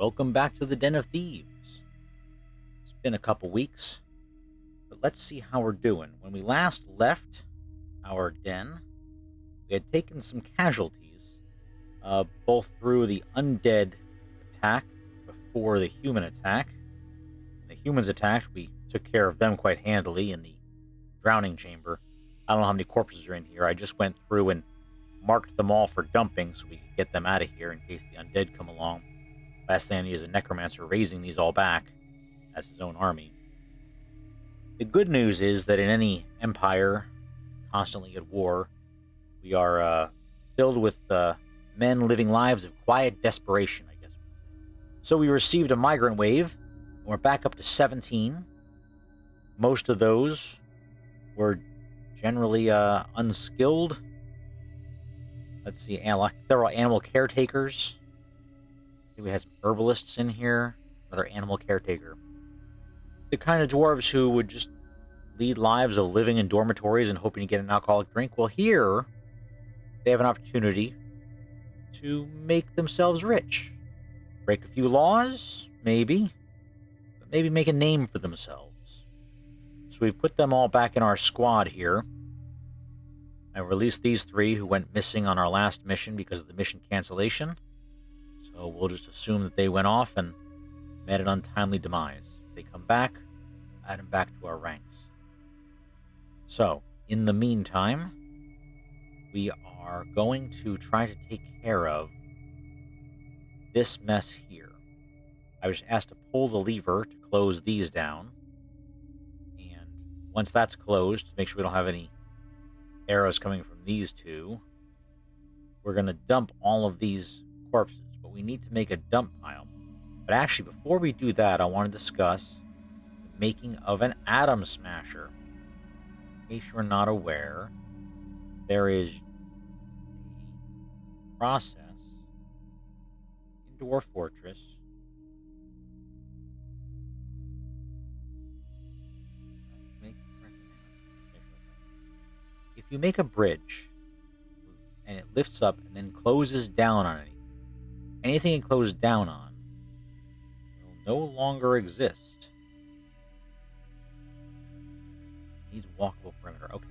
Welcome back to the Den of Thieves. It's been a couple weeks, but let's see how we're doing. When we last left our den, we had taken some casualties, both through the undead attack before the human attack. When the humans attacked, we took care of them quite handily in the drowning chamber. I don't know how many corpses are in here. I just went through and marked them all for dumping so we could get them out of here in case the undead come along. Last thing I need is a necromancer raising these all back as his own army. The good news is that in any empire constantly at war, we are filled with men living lives of quiet desperation, I guess. So we received a migrant wave, and we're back up to 17. Most of those were generally unskilled. Let's see, several animal caretakers. I think we had some herbalists in here, another animal caretaker. The kind of dwarves who would just lead lives of living in dormitories and hoping to get an alcoholic drink. Well, here, they have an opportunity to make themselves rich. Break a few laws, maybe, but maybe make a name for themselves. So we've put them all back in our squad here. I released these three who went missing on our last mission because of the mission cancellation. So we'll just assume that they went off and met an untimely demise. If they come back, add them back to our ranks. So, in the meantime, we are going to try to take care of this mess here. I was asked to pull the lever to close these down. And once that's closed, to make sure we don't have any arrows coming from these two, we're going to dump all of these corpses. But we need to make a dump pile. But actually, before we do that, I want to discuss the making of an atom smasher. In case you're not aware, there is a process in Dwarf Fortress if you make a bridge and it lifts up and then closes down on anything it closes down on will no longer exist. It needs walkable perimeter. Okay,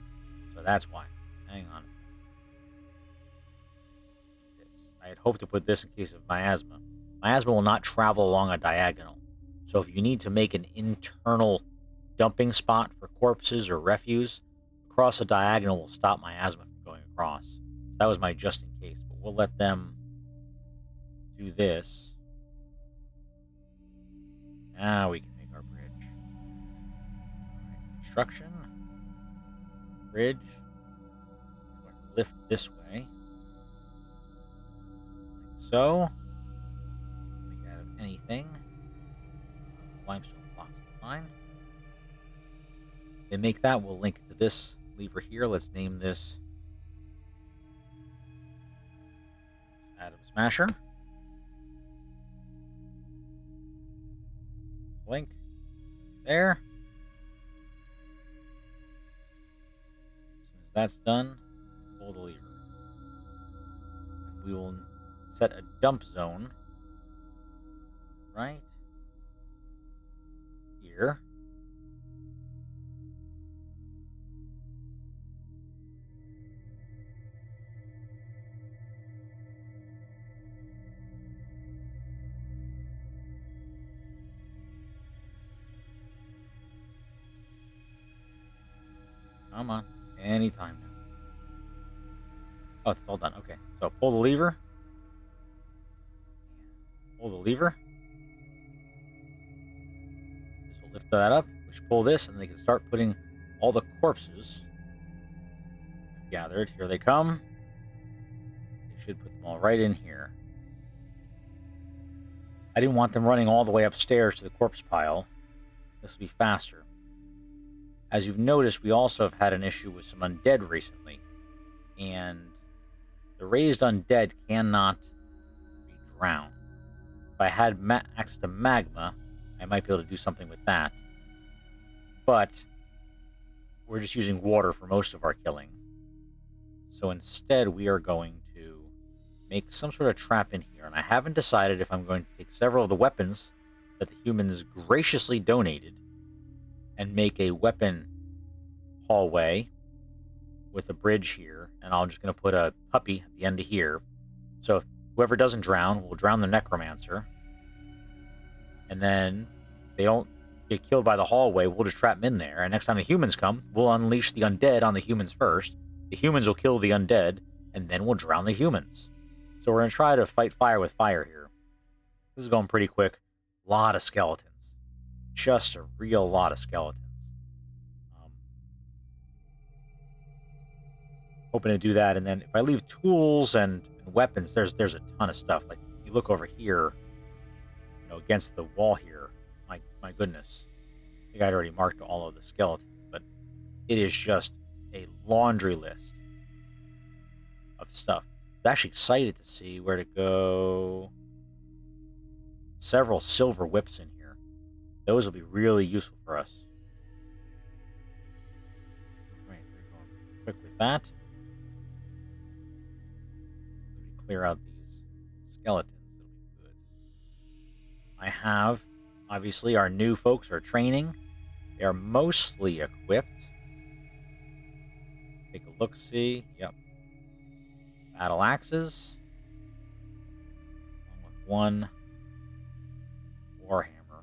so that's why. Hang on a second. I had hoped to put this in case of miasma. Miasma will not travel along a diagonal. So if you need to make an internal dumping spot for corpses or refuse, across a diagonal will stop miasma from going across. So that was my just in case, but we'll let them do this. Now we can make our bridge. Right, construction. Bridge. I'm going to lift this way. Like so. Make it out of anything. Limestone blocks are fine. They make that, we'll link it to this lever here. Let's name this Atom Smasher. Link. There. As soon as that's done, pull the lever. And we will set a dump zone right here. Come on. Anytime now. Oh, it's all done. Okay. So pull the lever. Pull the lever. This will lift that up. We should pull this, and they can start putting all the corpses gathered. Here they come. They should put them all right in here. I didn't want them running all the way upstairs to the corpse pile. This will be faster. As you've noticed, we also have had an issue with some undead recently. And the raised undead cannot be drowned. If I had access to magma, I might be able to do something with that. But we're just using water for most of our killing. So instead, we are going to make some sort of trap in here. And I haven't decided if I'm going to take several of the weapons that the humans graciously donated and make a weapon hallway with a bridge here. And I'm just going to put a puppy at the end of here. So if whoever doesn't drown will drown the necromancer. And then they don't get killed by the hallway, we'll just trap them in there. And next time the humans come, we'll unleash the undead on the humans first. The humans will kill the undead, and then we'll drown the humans. So we're going to try to fight fire with fire here. This is going pretty quick. A lot of skeletons. Just a real lot of skeletons. Hoping to do that, and then if I leave tools and weapons, there's a ton of stuff. Like, if you look over here, against the wall here, my goodness. I think I'd already marked all of the skeletons, but it is just a laundry list of stuff. I'm actually excited to see where to go. Several silver whips in here. Those will be really useful for us. All right, we're going quick with that. Clear out these skeletons. It'll be good. I have, obviously, our new folks are training. They are mostly equipped. Take a look-see. Yep. Battle axes. Along with one warhammer.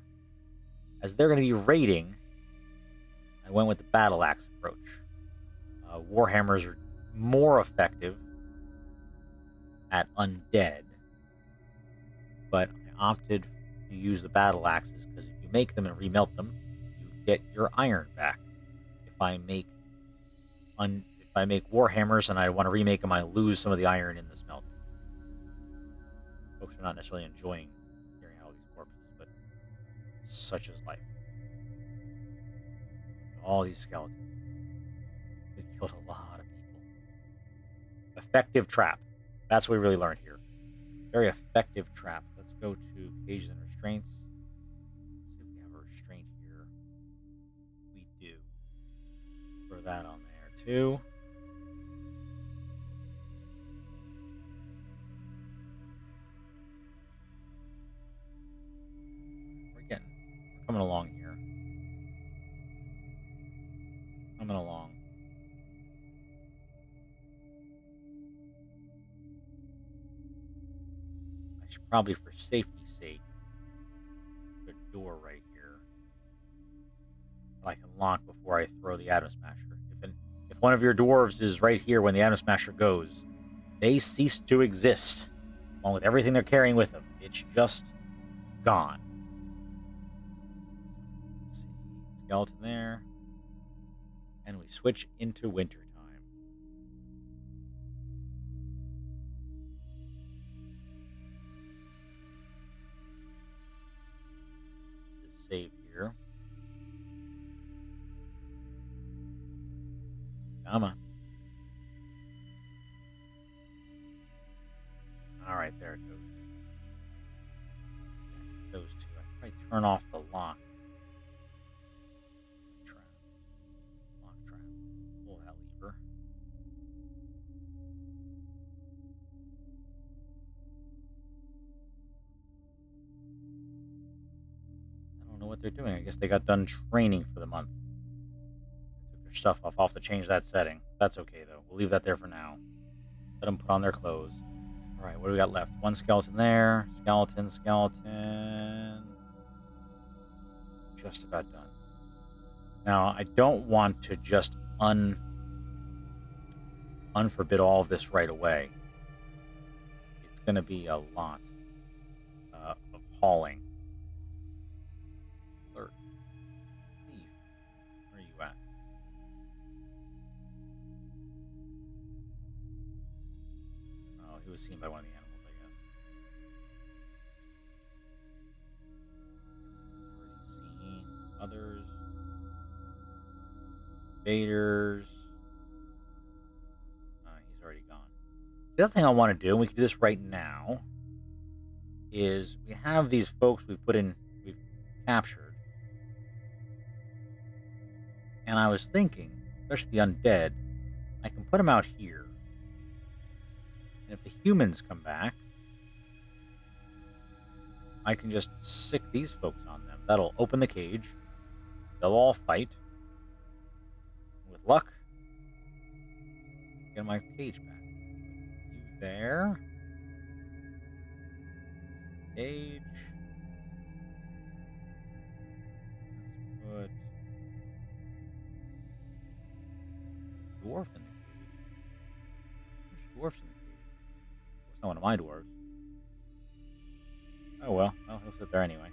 As they're going to be raiding, I went with the battle axe approach. Warhammers are more effective at undead, but I opted to use the battle axes because if you make them and remelt them, you get your iron back. If I make warhammers and I want to remake them, I lose some of the iron in the smelting. Folks are not necessarily enjoying hearing all these corpses, but such is life. All these skeletons. We killed a lot of people. Effective trap. That's what we really learned here. Very effective trap. Let's go to cages and restraints. See if we have a restraint here. We do. Throw that on there too. We're coming along here. Coming along. I should probably, for safety's sake, put a door right here that I can lock before I throw the Atom Smasher. If one of your dwarves is right here when the Atom Smasher goes, they cease to exist, along with everything they're carrying with them. It's just gone. Let's see. Skeleton there. And we switch into winter time. Just save here. Come on. Alright, there it goes. Those two. I probably turn off the lock. Lock trap. Pull that lever. I don't know what they're doing. I guess they got done training for the month. They took their stuff off. I'll have to change that setting. That's okay, though. We'll leave that there for now. Let them put on their clothes. Alright, what do we got left? One skeleton there. Skeleton. Just about done. Now, I don't want to just unforbid all of this right away. It's going to be a lot of hauling. Alert. Thief. Where are you at? Oh, he was seen by one of the animals, I guess. He's already seen others. Invaders. He's already gone. The other thing I want to do, and we can do this right now, is we have these folks we've captured. And I was thinking, especially the undead, I can put them out here. And if the humans come back, I can just sick these folks on them. That'll open the cage. They'll all fight. With luck, get my cage back. You there. Cage. Let's put dwarf in the cage. There's dwarfs in the cage. It's not one of my dwarves. Oh well, he'll sit there anyway.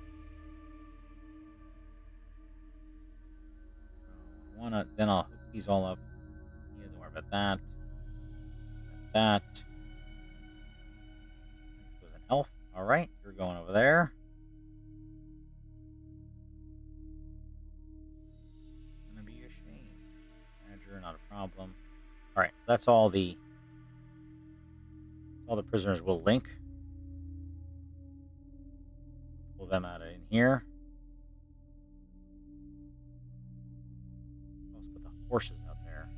So then I'll hook these all up. He doesn't worry about that. That. So there's an elf. Alright, you're going over there. Gonna be a shame. Manager, not a problem. Alright, that's all the prisoners will link. Pull them out of in here. Let's put the horses out there.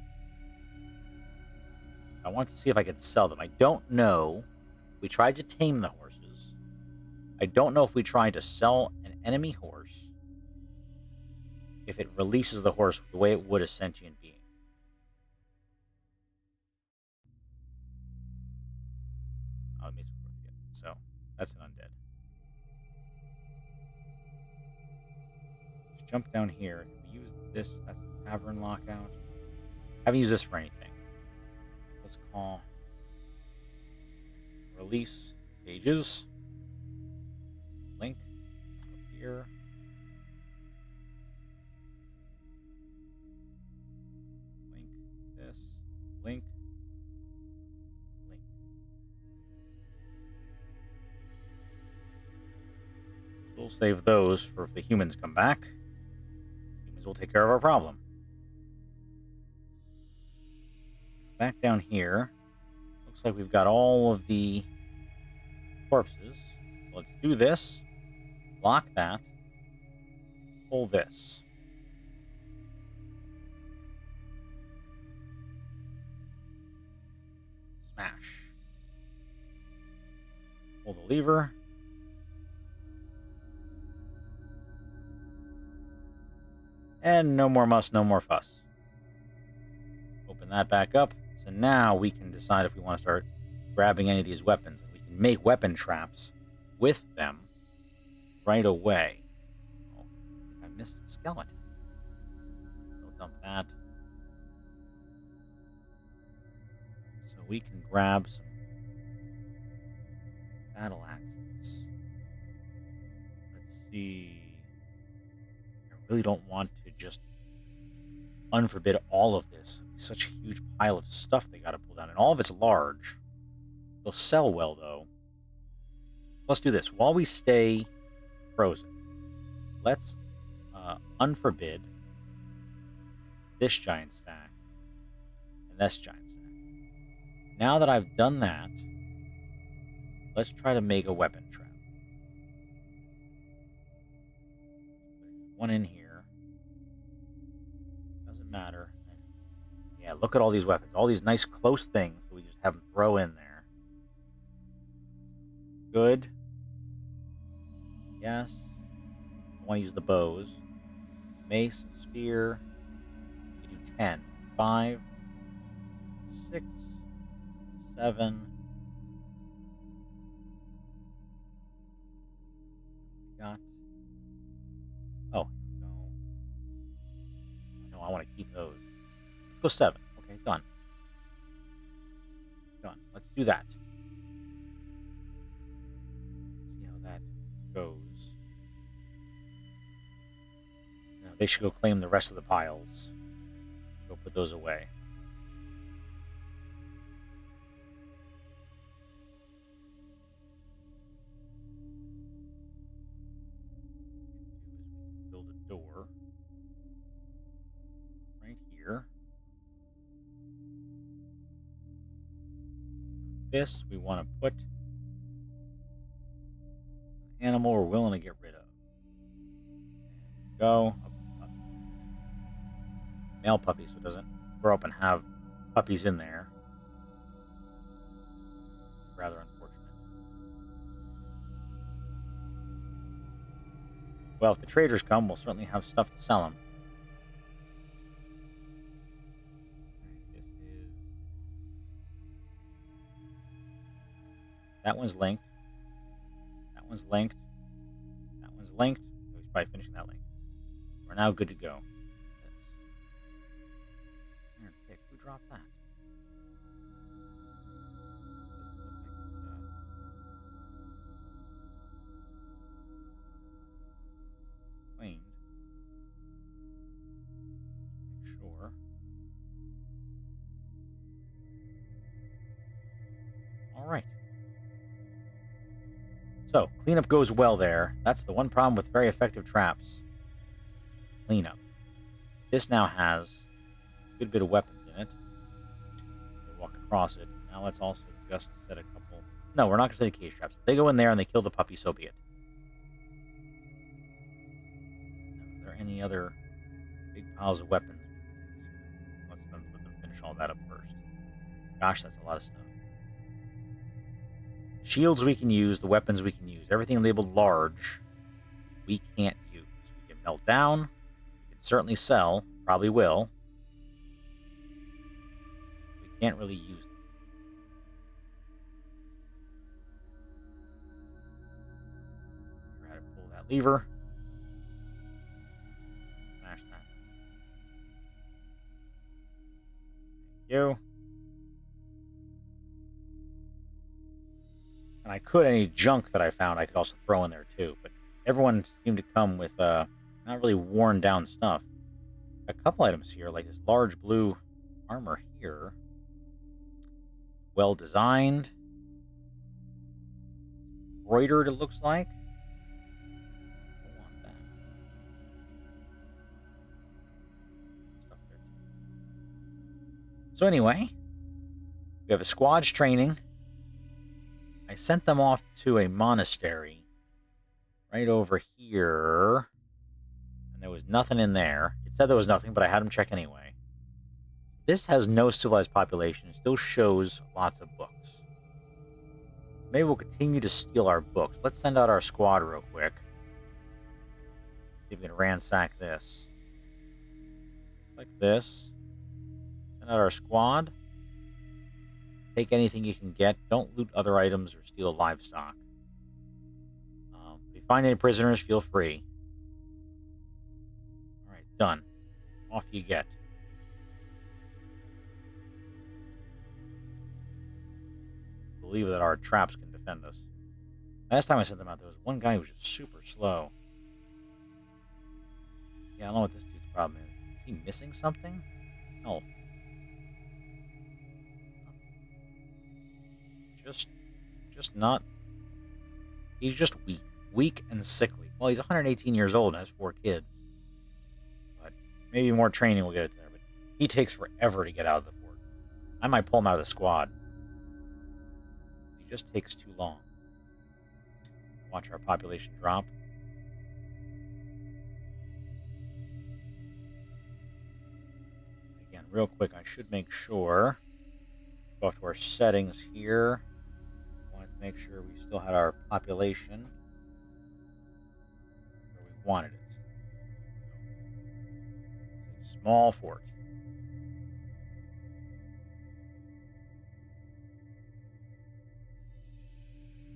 I want to see if I could sell them. I don't know. We tried to tame the horses. I don't know if we tried to sell an enemy horse, if it releases the horse the way it would a sentient being. Oh, it makes me forget. So, that's an undead. Let's jump down here. We use this. That's the tavern lockout. Haven't used this for anything. Let's call release pages. Link up here. Link this. Link. Link. So we'll save those for if the humans come back. Humans will take care of our problem. Back down here. Looks like we've got all of the corpses. So let's do this. Lock that. Pull this. Smash. Pull the lever. And no more muss, no more fuss. Open that back up. So now we can decide if we want to start grabbing any of these weapons. We can make weapon traps with them right away. Oh, I think I missed a skeleton. We'll dump that. So we can grab some battle axes. Let's see. I really don't want to just unforbid all of this. It's such a huge pile of stuff they got to pull down, and all of it's large. They'll sell well, though. Let's do this. While we stay frozen, let's unforbid this giant stack and this giant stack. Now that I've done that, let's try to make a weapon trap. One in here. Doesn't matter. Yeah, look at all these weapons. All these nice close things that we just have them throw in there. Good. Yes. I want to use the bows. Mace, spear. We do 10. 5, 6, 7. We got. Oh, here we go. No, I want to keep those. Let's go 7. Okay, done. Done. Let's do that. See how that goes. Now, they should go claim the rest of the piles. Go put those away. What we can do is we can build a door right here. This we want to put an animal we're willing to get rid of. Go. Male puppy, so it doesn't grow up and have puppies in there. rather unfortunate. Well, if the traders come, we'll certainly have stuff to sell them. This is... That one's linked. That one's linked. That one's linked. Oh, he's probably finishing that link. We're now good to go. Here, pick. Who dropped that? Doesn't look like it's claimed. Make sure. All right. So, cleanup goes well there. That's the one problem with very effective traps. Cleanup. This now has a good bit of weapons in it. We'll walk across it. Now let's also just set a couple... No, we're not going to set cage traps. If they go in there and they kill the puppy, so be it. Now, are there any other big piles of weapons? Let's let them finish all that up first. Gosh, that's a lot of stuff. Shields we can use, the weapons we can use. Everything labeled large, we can't use. We can melt down. We can certainly sell. Probably will. We can't really use them. We're going to pull that lever. Smash that. Thank you. And I could, any junk that I found, I could also throw in there too. But everyone seemed to come with not really worn down stuff. A couple items here, like this large blue armor here. Well designed. Embroidered, it looks like. I want that. Stuff there too. So anyway, we have a squad's training. I sent them off to a monastery right over here, and there was nothing in there. It said there was nothing, but I had them check anyway. This has no civilized population. It still shows lots of books. Maybe we'll continue to steal our books. Let's send out our squad real quick. See if we can ransack this. Like this. Send out our squad. Take anything you can get. Don't loot other items or steal livestock. If you find any prisoners, feel free. Alright, done. Off you get. Believe that our traps can defend us. Last time I sent them out, there was one guy who was just super slow. Yeah, I don't know what this dude's problem is. Is he missing something? Health. Just not... He's just weak. Weak and sickly. Well, he's 118 years old and has 4 kids. But maybe more training will get it there. But he takes forever to get out of the fort. I might pull him out of the squad. He just takes too long. Watch our population drop. Again, real quick, I should make sure. Go off to our settings here. Make sure we still had our population where we wanted it. It's a small fort.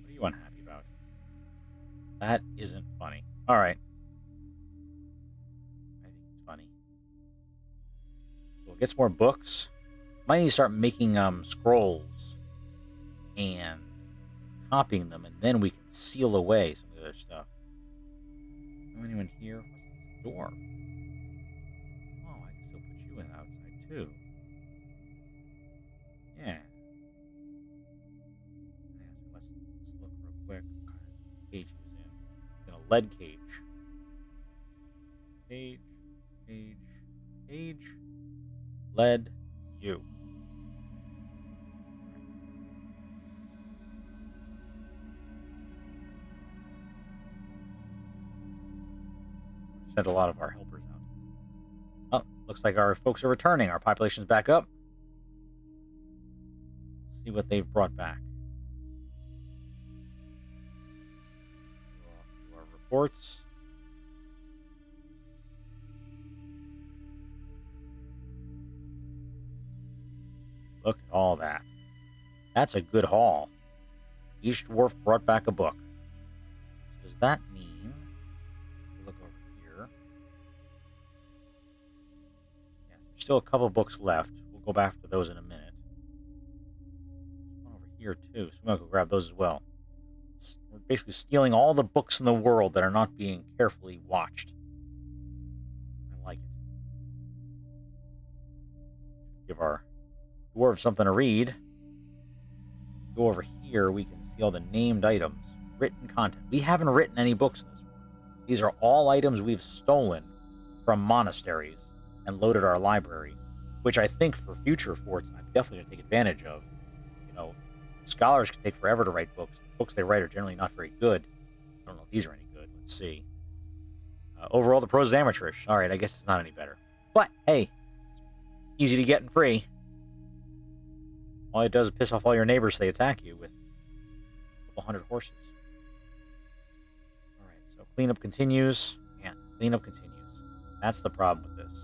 What are you unhappy about? That isn't funny. All right. I think it's funny. So we'll get some more books. Might need to start making scrolls and copying them, and then we can seal away some of the other stuff. Anyone here? What's this door? Oh, I can still put you in outside too. Yeah. Let's look real quick. What kind of cage he was in? He's in a lead cage. Cage. Lead. You. Sent a lot of our helpers out. Oh, looks like our folks are returning. Our population's back up. Let's see what they've brought back. forts. Look at all that. That's a good haul. Each dwarf brought back a book. So does that mean... Look over here. Yes, there's still a couple books left. We'll go back to those in a minute. There's one over here, too. So I'm going to go grab those as well. We're basically stealing all the books in the world that are not being carefully watched. I like it. Give our dwarves something to read. Go over here, we can see all the named items. Written content. We haven't written any books in this one. These are all items we've stolen from monasteries and loaded our library, which I think for future forts, I'm definitely going to take advantage of. You know, scholars can take forever to write books. The books they write are generally not very good. I don't know if these are any good. Let's see. Overall, the prose is amateurish. All right, I guess it's not any better. But, hey, easy to get and free. All it does is piss off all your neighbors so they attack you with a couple hundred horses. All right, so cleanup continues. Man, cleanup continues. That's the problem with this.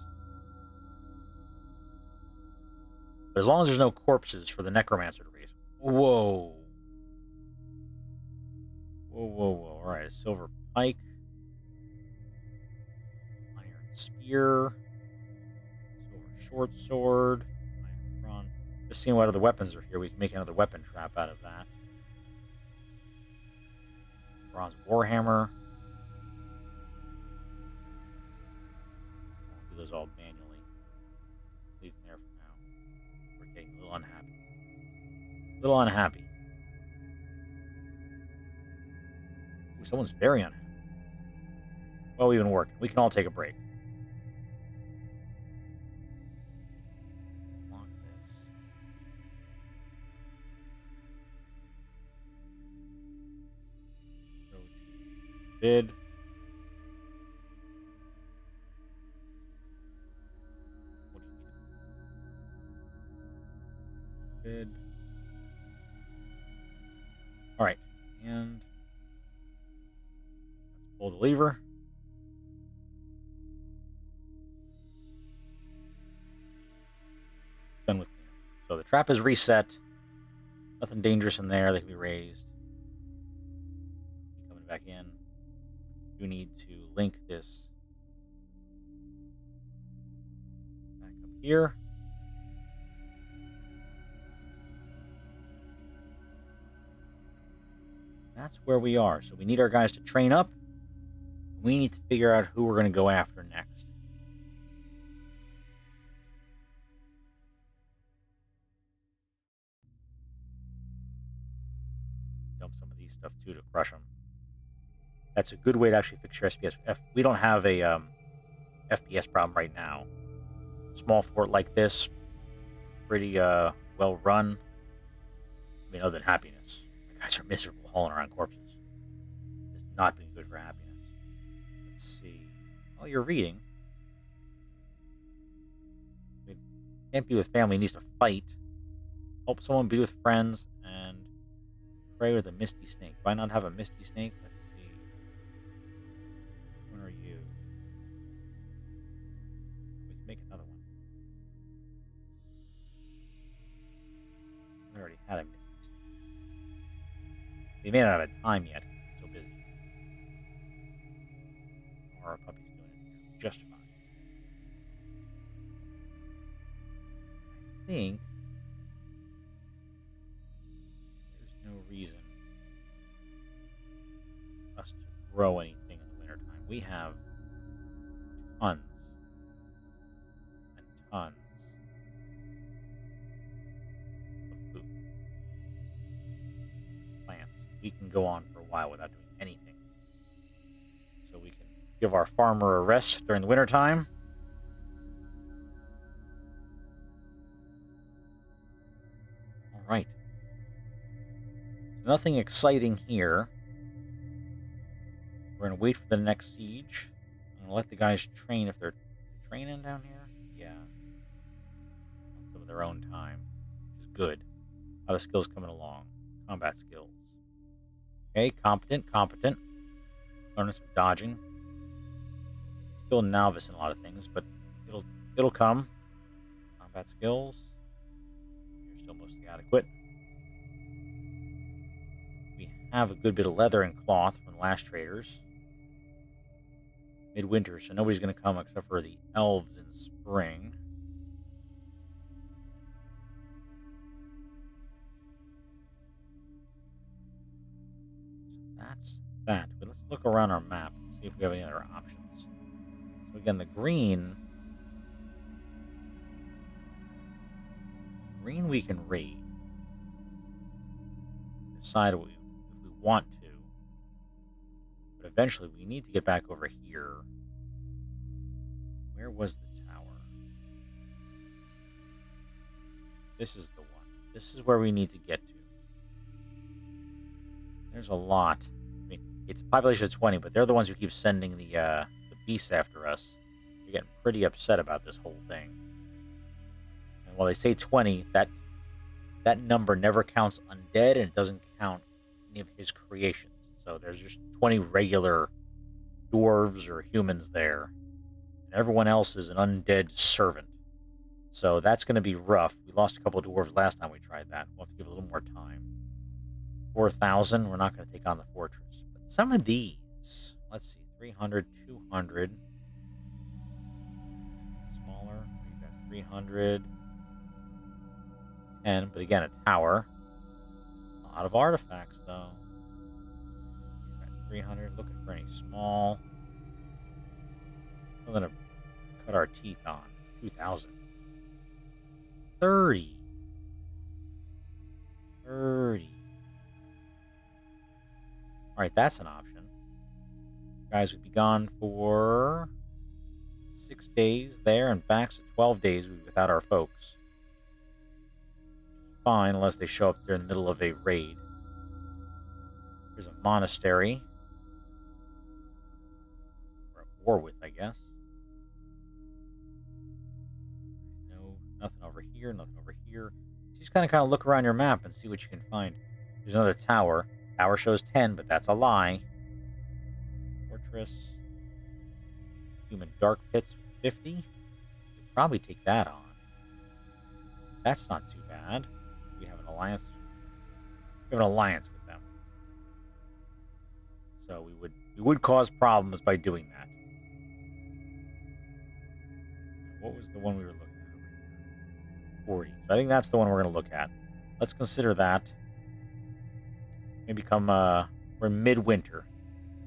But as long as there's no corpses for the necromancer to raise. Whoa. Whoa, whoa, whoa. All right, a silver pike. Iron spear. Silver short sword. Iron bronze. Just seeing what other weapons are here. We can make another weapon trap out of that. Bronze warhammer. I'll do those all manually. Leave them there for now. We're getting a little unhappy. A little unhappy. Ooh, someone's very unhappy. Well, we've been working. We can all take a break. Lock this. Go to bid. We'll just bid. All right, and let's pull the lever. Done with cleanup. So the trap is reset. Nothing dangerous in there that can be raised. Coming back in. You need to link this back up here. That's where we are. So we need our guys to train up. We need to figure out who we're going to go after next. Dump some of these stuff too to crush them. That's a good way to actually fix your SPS. We don't have a FPS problem right now. Small fort like this, pretty well run. I mean, other than happiness. The guys are miserable hauling around corpses. It's not been good for happiness. Let's see. Oh, you're reading. I mean, can't be with family, needs to fight. Help someone be with friends, and pray with a misty snake. Why not have a misty snake? Let's see. When are you? We can make another one. We already had a misty snake. We may not have time yet. So busy. Our puppy's doing it just fine. I think there's no reason us to grow anything in the wintertime. We have tons and tons of food. Plants. We can go on for a while without doing anything. So we can give our farmer a rest during the wintertime. Alright. So nothing exciting here. We're going to wait for the next siege. I'm going to let the guys train if they're training down here. Yeah. On some of their own time. Which is good. How the skills coming along. Combat skills. Okay, competent. Learning some dodging. Still a novice in a lot of things, but it'll come. Combat skills. You're still mostly adequate. We have a good bit of leather and cloth from the last traders. Midwinter, so nobody's going to come except for the elves in spring. So that's that. But let's look around our map and see if we have any other options. So again, the green we can raid. Decide if we want to. But eventually we need to get back over here. Where was the tower? This is the one. This is where we need to get to. There's a lot. I mean, it's a population of 20, but they're the ones who keep sending the beasts after us. They're getting pretty upset about this whole thing. And while they say 20, that number never counts undead, and it doesn't count any of his creations. So there's just 20 regular dwarves or humans there. And everyone else is an undead servant. So that's going to be rough. We lost a couple of dwarves last time we tried that. We'll have to give it a little more time. 4,000, we're not going to take on the fortress. But some of these, let's see, 300, 200. Smaller. You got 300. 10, but again, a tower. A lot of artifacts, though. These guys, 300. Looking for any small. I'm going to cut our teeth on. 2,000. 30. 30. Alright, that's an option. Guys would be gone for 6 days there and back, so 12 days without our folks. Fine, unless they show up there in the middle of a raid. There's a monastery. We're at war with, I guess. No, nothing over here, nothing over here. Just kind of look around your map and see what you can find. There's another tower. Tower shows 10, but that's a lie. Fortress. Human dark pits with 50. We'd probably take that on. That's not too bad. We have an alliance. We have an alliance with them. So we would cause problems by doing that. What was the one we were looking at over here? 40. So I think that's the one we're going to look at. Let's consider that. Maybe we're midwinter.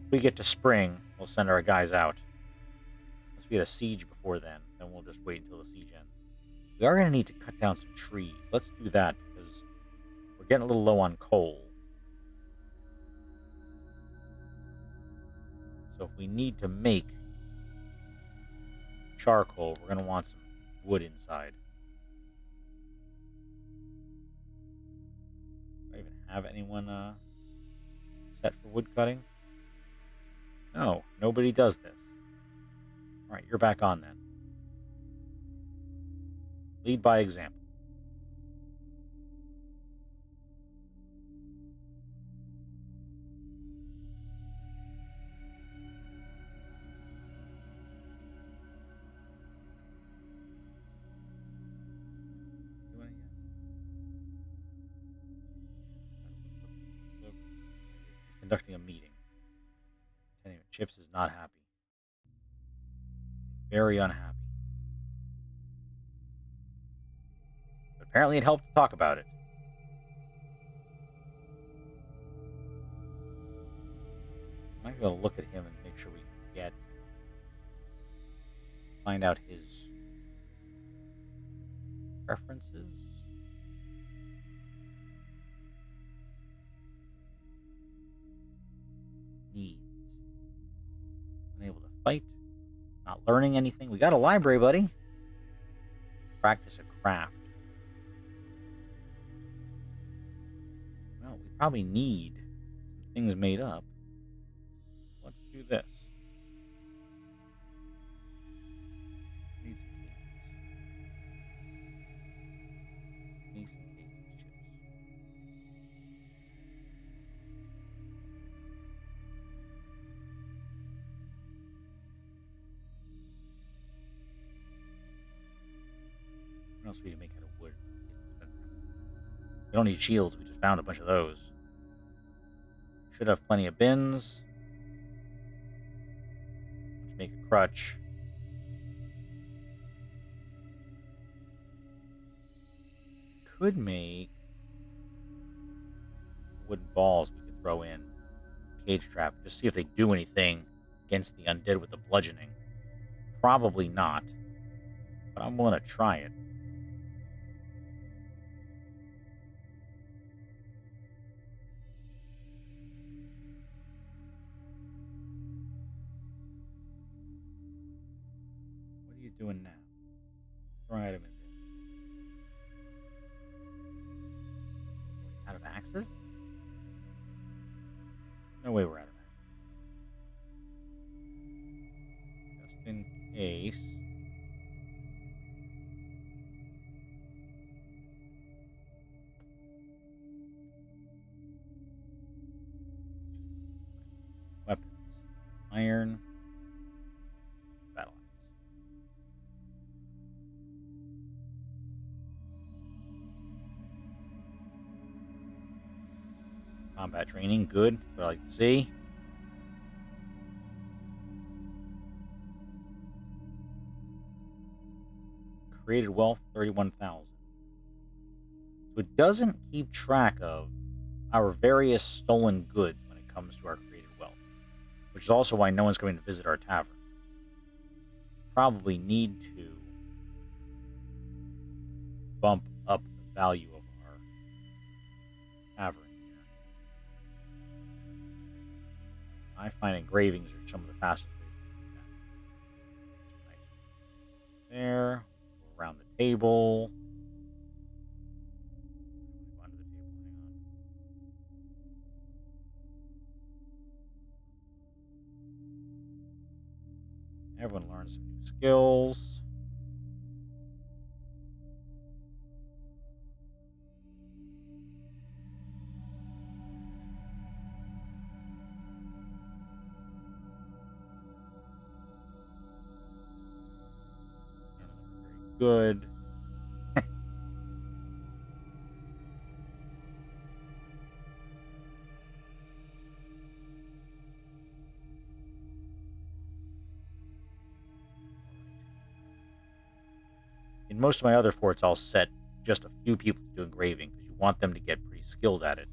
If we get to spring, we'll send our guys out. Unless we get a siege before then we'll just wait until the siege ends. We are going to need to cut down some trees. Let's do that because we're getting a little low on coal. So if we need to make charcoal, we're going to want some wood inside. Do I even have anyone set for wood cutting? No, nobody does this. Alright, you're back on then. Lead by example. He's conducting a meeting. Anyway, Chips is not happy. Very unhappy. But apparently it helped to talk about it. I might be able to look at him and make sure we can find out his preferences. Needs. Unable to fight. Not learning anything. We got a library, buddy. Practice a craft. Well, we probably need some things made up. So let's do this. Need some cages. Need some cages, Chips. else we can make out of wood? We don't need shields. We just found a bunch of those. Should have plenty of bins. Let's make a crutch. Could make wooden balls we could throw in. Cage trap. Just see if they do anything against the undead with the bludgeoning. Probably not. But I'm willing to try it. What are you doing now? Throw an item in there. Out of axes? No way we're out of axes. Just in case. Weapons. Iron. Battle axe. Combat training. Good. That's what I like to see. Created wealth 31,000. So it doesn't keep track of our various stolen goods when it comes to our created wealth, which is also why no one's coming to visit our tavern. Probably need to bump up the value of our tavern here. I find engravings are some of the fastest ways to do that. Nice. There. Go around the table. Go onto the table. Hang on. Everyone learns some new skills. Very good. In most of my other forts, I'll set just a few people to do engraving because you want them to get pretty skilled at it.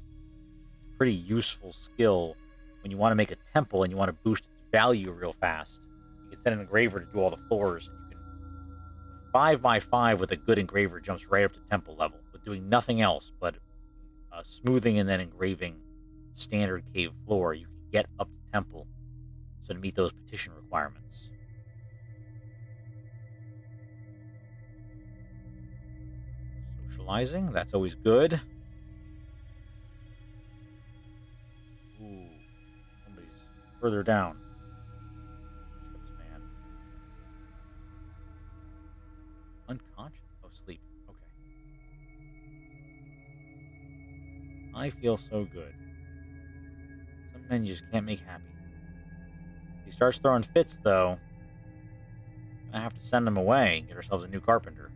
It's a pretty useful skill when you want to make a temple and you want to boost its value real fast. You can set an engraver to do all the floors, and you can 5x5 with a good engraver jumps right up to temple level with doing nothing else but smoothing and then engraving standard cave floor. You can get up to temple, so to meet those petition requirements. Socializing, that's always good. Ooh, somebody's further down. Ship's man. Unconscious? Oh, sleep. Okay. I feel so good. Some men you just can't make happy. If he starts throwing fits, though, I have to send him away and get ourselves a new carpenter.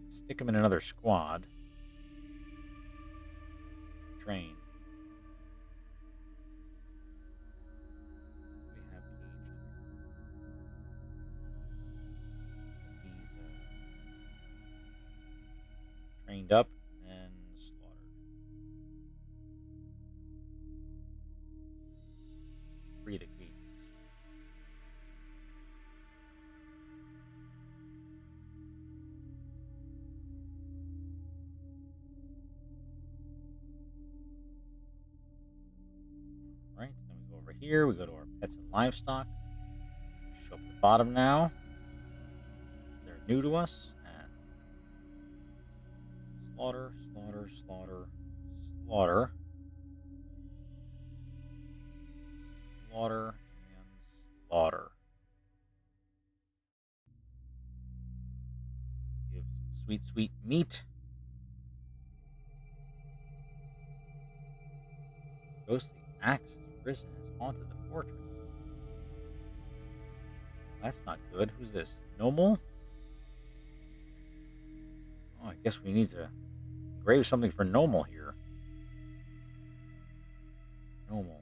Stick him in another squad. Train. We have caged. He's trained up and slaughtered. Free the cages. Right, then we go over here. We go to our pets and livestock. Show up at the bottom now. They're new to us. And slaughter, slaughter, slaughter, slaughter, slaughter, and slaughter. Give some sweet, sweet meat. Ghostly axe has risen, has haunted the fortress. That's not good. Who's this? Nomal? Oh, I guess we need to engrave something for Nomal here. Nomal.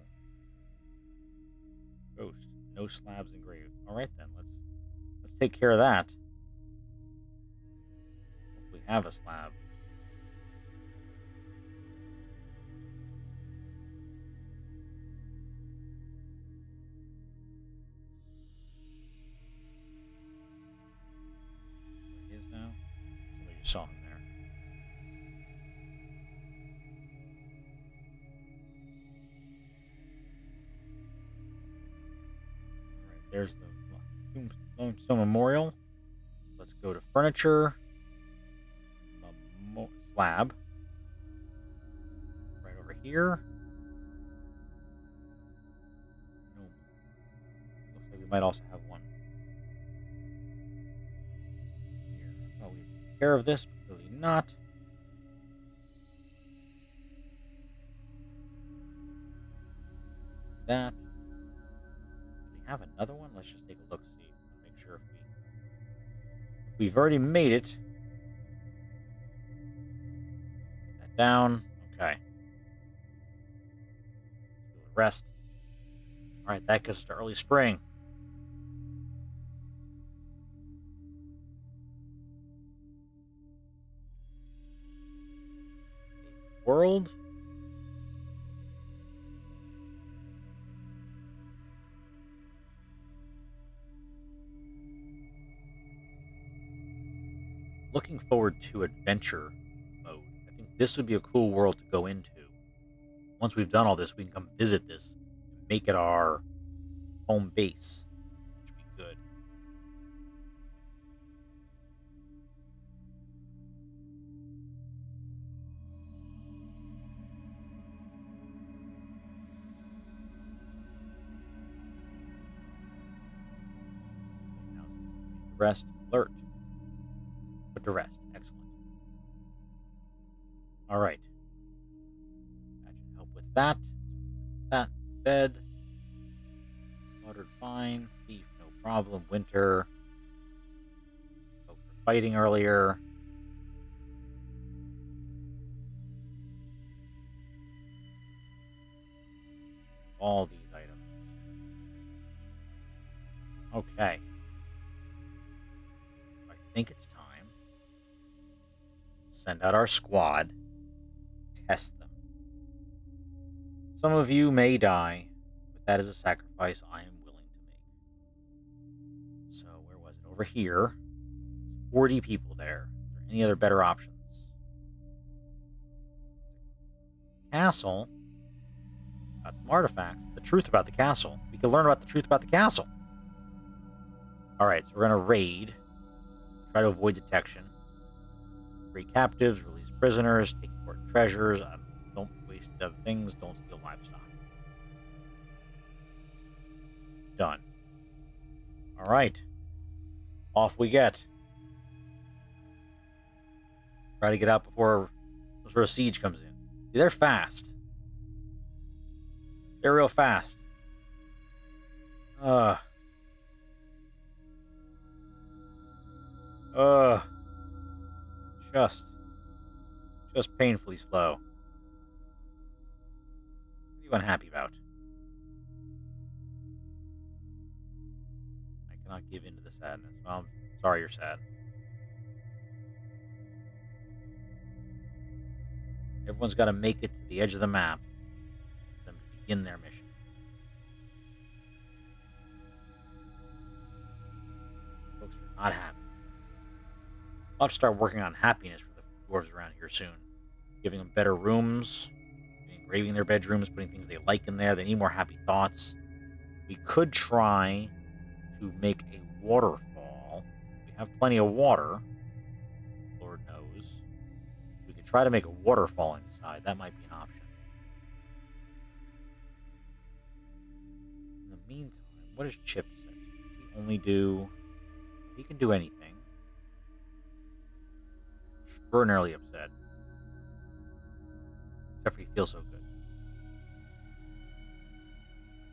Ghost. No slabs engraved. Alright then, let's take care of that. Hope we have a slab. Where he is now? Somebody just saw him there. Alright, there's the Tombstone Memorial. Let's go to furniture. Slab. Right over here. Nope. Looks like we might also have one here. Oh, we take care of this, but really not. That. Do we have another one? Let's just take a look, see. Make sure if we've already made it. Put that down. Okay. Let's do the rest. Alright, that gets us to early spring. World. Looking forward to adventure mode. I think this would be a cool world to go into. Once we've done all this, we can come visit this and make it our home base, which would be good. Okay, now it's the rest. Alert. Put to rest. Excellent. All right. That should help with that. That. Bed. Watered fine. Thief, no problem. Winter. Folks were fighting earlier. All these items. Okay. I think it's time. Send out our squad. Test them. Some of you may die, but that is a sacrifice I am willing to make. So, where was it? Over here. 40 people there. Is there any other better options? Castle. Got some artifacts. The truth about the castle. We can learn about the truth about the castle. Alright, so we're going to raid. Try to avoid detection. Free captives, release prisoners, take important treasures. Don't waste other things. Don't steal livestock. Done. Alright. Off we get. Try to get out before some sort of siege comes in. See, they're fast. They're real fast. Uh. Just painfully slow. What are you unhappy about? I cannot give in to the sadness. Well, I'm sorry you're sad. Everyone's got to make it to the edge of the map for them to begin their mission. Folks are not happy. I'll have to start working on happiness for the dwarves around here soon. Giving them better rooms, engraving their bedrooms, putting things they like in there. They need more happy thoughts. We could try to make a waterfall. We have plenty of water, Lord knows. We could try to make a waterfall inside. That might be an option. In the meantime, what does Chip say? Does he only do... He can do anything. Extraordinarily upset. Except for he feels so good.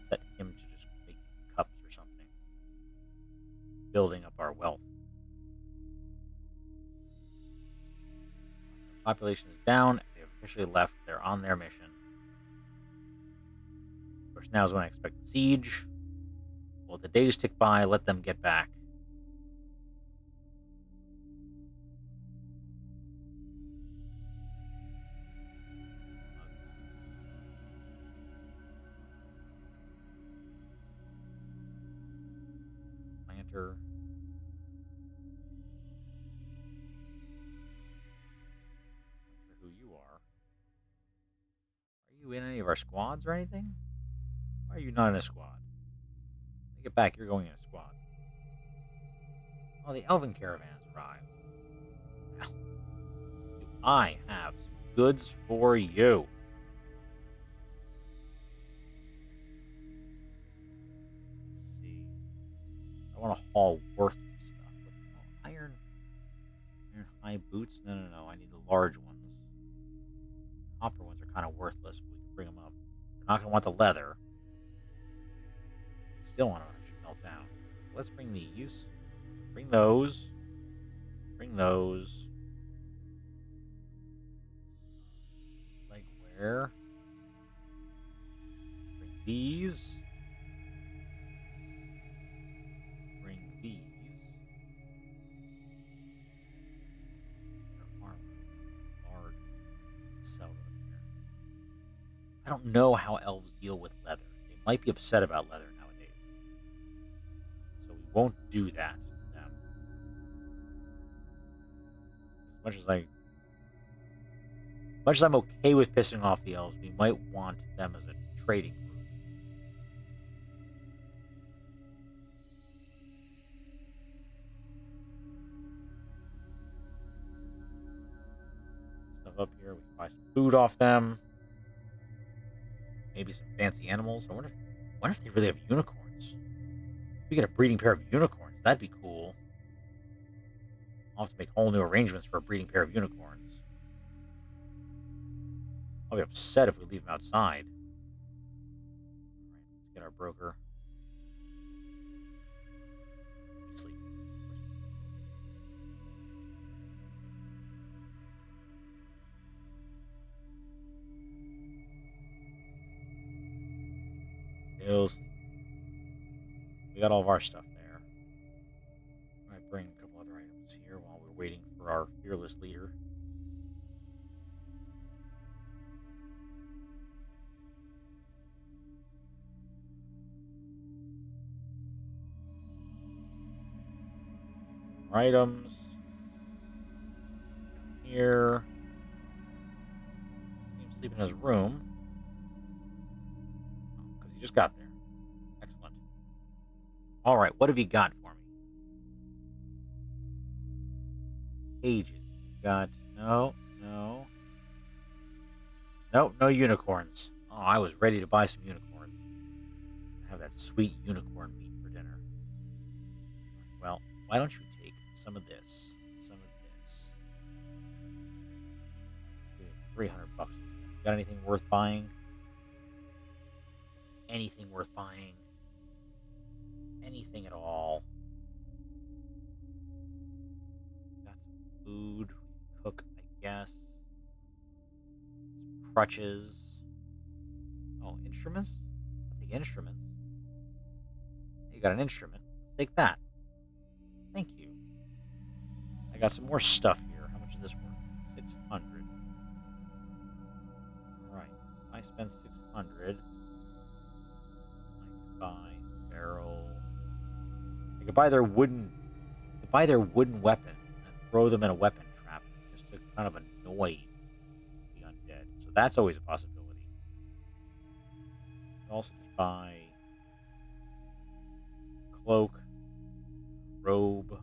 Set him to just make cups or something. building up our wealth. Population is down. They've officially left. They're on their mission. Of course, now is when I expect the siege. Well, the days tick by. Let them get back. Planter. Not sure who you are. Are you in any of our squads or anything? Why are you not in a squad? Take it back. You're going in a squad. Oh, the Elven caravans arrived. Well, do I have some goods for you? Let's see. I want to haul worthless stuff. Iron high boots? No. I need the large ones. Copper ones are kind of worthless, but we can bring them up. We're not going to want the leather. Still want to melt down. Let's bring these. Bring those. Bring those. Legwear. Bring these. Bring these. Armor. Large. Sell them here. I don't know how elves deal with leather. They might be upset about leather nowadays. So we won't do that to them. As much as I'm okay with pissing off the elves, we might want them as a trading group. Stuff up here. We can buy some food off them. Maybe some fancy animals. I wonder if they really have unicorns. We get a breeding pair of unicorns. That'd be cool. I'll have to make whole new arrangements for a breeding pair of unicorns. I'll be upset if we leave them outside. Alright, let's get our broker. He's sleeping. Still sleeping. We got all of our stuff there. I might bring a couple other items here while we're waiting for our fearless leader. More items. Down here. See him sleep in his room. Oh, because he just got there. Excellent. Alright, what have you got for me? Cages. We've got no. Nope, no unicorns. Oh, I was ready to buy some unicorns. Have that sweet unicorn meat for dinner. Well, why don't you take some of this, some of this. 300 bucks. Got anything worth buying? Anything worth buying? Anything at all? Got some food. Cook, I guess. Some crutches. Oh, instruments? I'll take instruments. You got an instrument. Let's take that. Thank you. I got some more stuff here. How much is this worth? 600. Alright. I spend 600. I can buy barrel. I could buy their wooden weapon and throw them in a weapon trap just to kind of annoy the undead. So that's always a possibility. I can also just buy cloak, robe.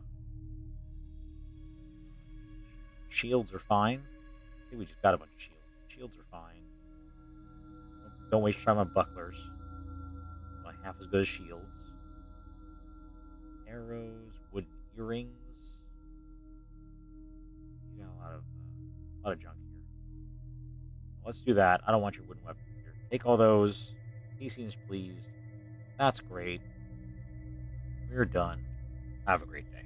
Shields are fine. I think we just got a bunch of shields. Shields are fine. Don't waste time on bucklers. Not half as good as shields. Arrows, wooden earrings. You got a lot of junk here. Let's do that. I don't want your wooden weapons here. Take all those. He seems pleased. That's great. We're done. Have a great day.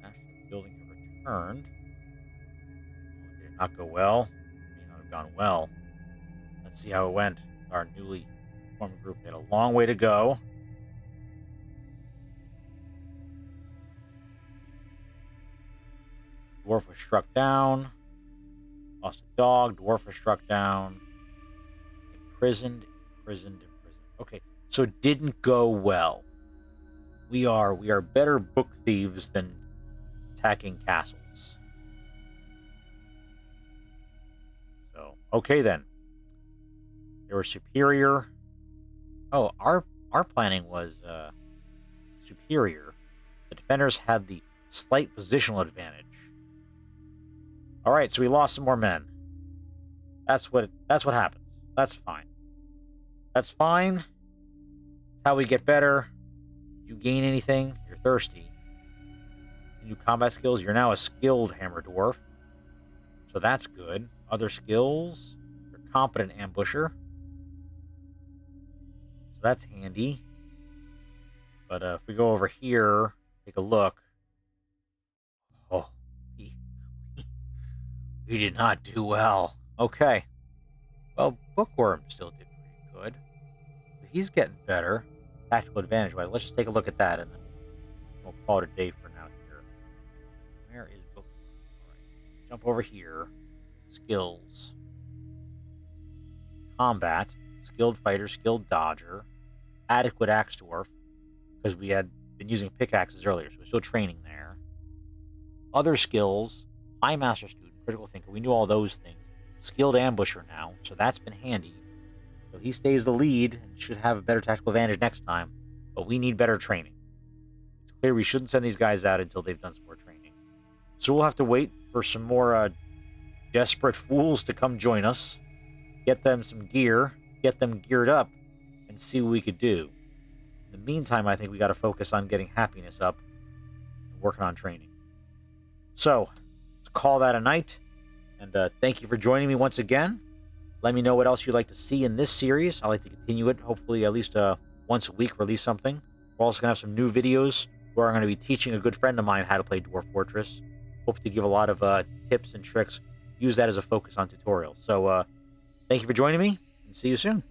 National building have returned. It did not go well. May not have gone well. Let's see how it went. Our newly formed group had a long way to go. Dwarf was struck down. Lost a dog. Dwarf was struck down. Imprisoned. Okay, so it didn't go well. We are better book thieves than attacking castles. So okay then. They were superior. Oh, our planning was superior. The defenders had the slight positional advantage. All right, so we lost some more men. That's what happens. That's fine. That's fine. That's how we get better. You gain anything, you're thirsty. New combat skills. You're now a skilled hammer dwarf, so that's good. Other skills. You're a competent ambusher, so that's handy. But if we go over here, take a look. Oh, we did not do well. Okay. Well, Bookworm still did pretty good. But he's getting better, tactical advantage-wise. Let's just take a look at that, and then we'll call it a day for now here. Where is Bookworm? All right. Jump over here. Skills. Combat. Skilled fighter, skilled dodger. Adequate axe dwarf, because we had been using pickaxes earlier, so we're still training there. Other skills. High master student, critical thinker. We knew all those things. Skilled ambusher now, so that's been handy. So he stays the lead and should have a better tactical advantage next time, but we need better training. It's clear we shouldn't send these guys out until they've done some more training. So we'll have to wait for some more desperate fools to come join us, get them some gear, get them geared up, and see what we could do. In the meantime, I think we got to focus on getting happiness up and working on training. So, let's call that a night. And thank you for joining me once again. Let me know what else you'd like to see in this series. I'd like to continue it. Hopefully, at least once a week, release something. We're also going to have some new videos where I'm going to be teaching a good friend of mine how to play Dwarf Fortress. Hope to give a lot of tips and tricks. Use that as a focus on tutorials. So, thank you for joining me, and see you soon.